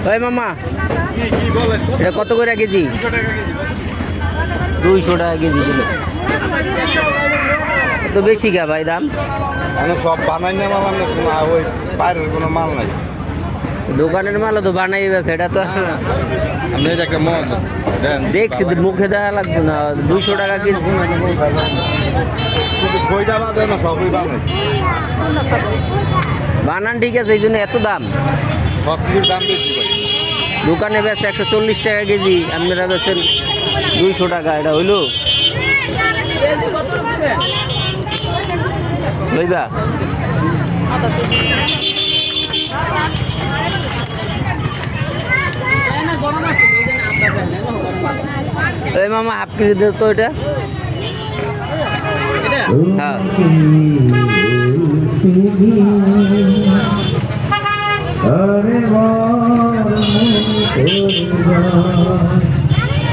ওই মামা এটা কত করে কেজি? 200 টাকা কেজি দিল তো বেশি কে ভাই দাম? সব বানাই না মাল, ওই বাইরের কোনো মাল নাই। দোকানের মালও তো বানাই গেছে, এটা তো আপনি একটা মদ দেখছি মুখে দেওয়া লাগবে না। 200 টাকা কেজি বইটা বাদে না সবই বানাই। বানান ঠিক আছে, এই জন্য এত দাম। সব কিছুর দাম বেশি ভাই। দোকানে বেচে 140 টাকা কেজি, আপনারা বেচেন 200 টাকা। এটা হইলো লইবা? এই মামা হাফ কেজি দে তো এটা। হ্যাঁ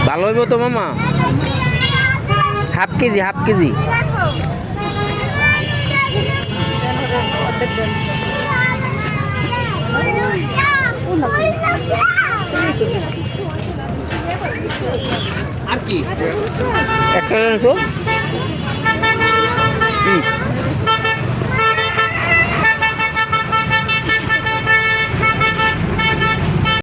ভালো হইব তো মামা? Half KG half KG. আর কি একটা